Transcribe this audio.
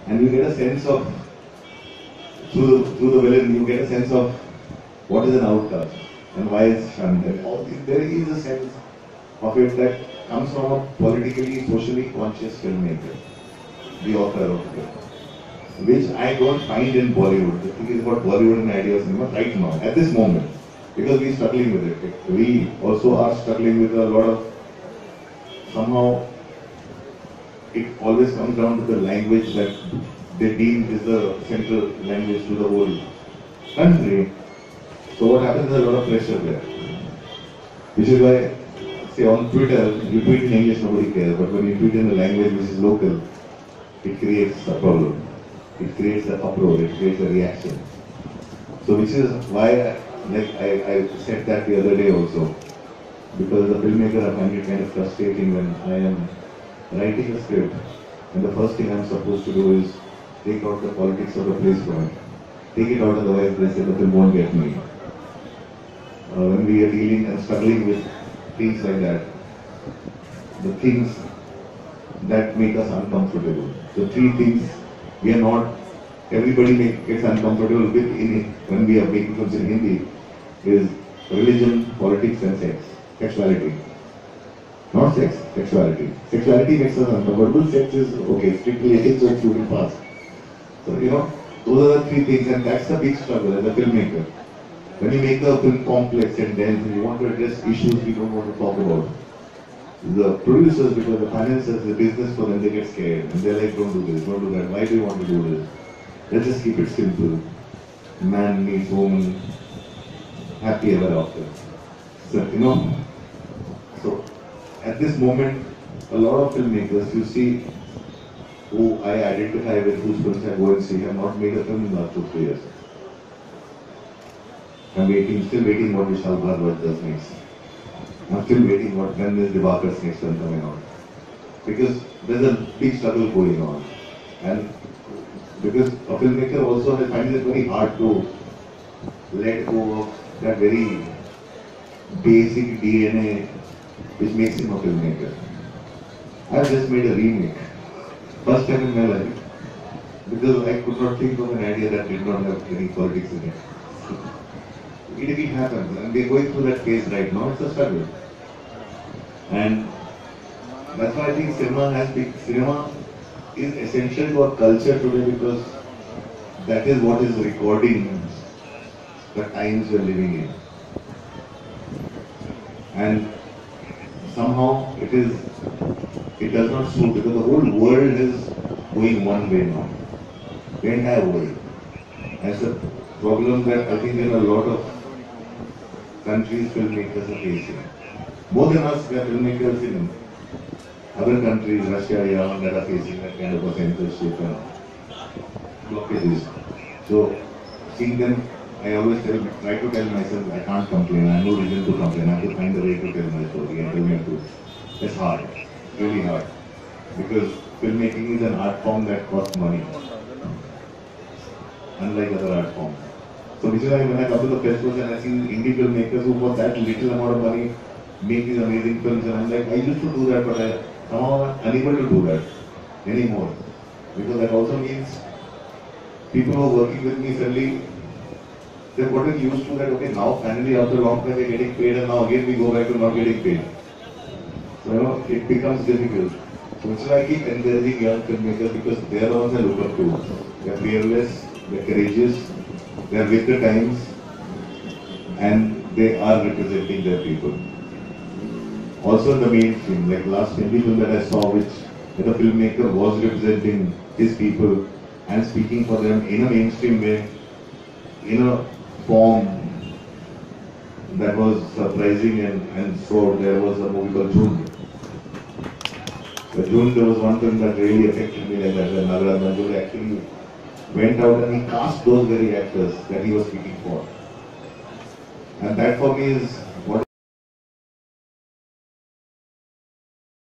And you get a sense of, through the villain, you get a sense of what is an outcast and why it's shunned. And all this, there is a sense of it that comes from a politically, socially conscious filmmaker, the author of it, which I don't find in Bollywood. The thing is about Bollywood and idea of cinema right now, at this moment, because we're struggling with it. We also are struggling with a lot of, somehow, it always comes down to the language that they deem is the central language to the whole country. So what happens is a lot of pressure there. Which is why, say on Twitter, you tweet in English, nobody cares. But when you tweet in a language which is local, it creates a problem. It creates an uproar, it creates a reaction. So which is why, I said that the other day also. Because as a filmmaker, I find it kind of frustrating when I am writing a script and the first thing I'm supposed to do is take out the politics of the place from it. Take it out, otherwise they say the film won't get made. When we are dealing and struggling with things like that, the things that make us uncomfortable, the three things we are not, everybody gets uncomfortable with when we are making films in Hindi, is religion, politics and sex, sexuality. Not sex, sexuality. Sexuality makes us uncomfortable, sex is okay, strictly ethics, so it's moving fast. So, those are the three things, and that's the big struggle as a filmmaker. When you make a film complex and dense, and you want to address issues we don't want to talk about, the producers, because the financiers, the business for them, they get scared. And they're like, don't do this, don't do that. Why do you want to do this? Let's just keep it simple. Man meets woman, happy ever after. So, so at this moment, a lot of filmmakers, you see, who I identify with, whose films I go and see, have not made a film in the last 2-3 years. I'm still waiting what Vishal Bhardwaj does next. I'm still waiting when is Divakar's next film coming out. Because there's a big struggle going on. And because a filmmaker also finds it very hard to let go of that very basic DNA which makes him a filmmaker. I've just made a remake. First time in my life. Because I could not think of an idea that did not have any politics in it. It happens, and we're going through that phase right now. It's a struggle, and that's why I think cinema is essential to our culture today, because that is what is recording the times we're living in, and somehow it does not suit, because the whole world is going one way now, the entire world. And it's a problem that I think in a lot of countries filmmakers are facing. More than us, we are filmmakers in other countries, Russia, Iran, that are facing that kind of a censorship and blockages. So, seeing them, I always try to tell myself, I can't complain, I have no reason to complain, I have to find a way to tell my story and tell my truth. It's hard, really hard. Because filmmaking is an art form that costs money, unlike other art forms. So which is why when I come to the festivals and I see indie filmmakers who for that little amount of money make these amazing films, and I'm like, I used to do that, but I somehow am unable to do that anymore. Because that also means people who are working with me suddenly, they've gotten used to that, okay, now finally after a long time we're getting paid, and now again we go back to not getting paid. So it becomes difficult. So which is why I keep encouraging young filmmakers, because they are the ones I look up to. They are fearless, they are courageous, they are with the times, and they are representing their people. Also in the mainstream, like last Hindi film that I saw, which the filmmaker was representing his people and speaking for them in a mainstream way, in a form that was surprising, and so there was a movie called June. But June, there was one film that really affected me like that, when Anurag actually went out and he cast those very actors that he was speaking for. And that for me is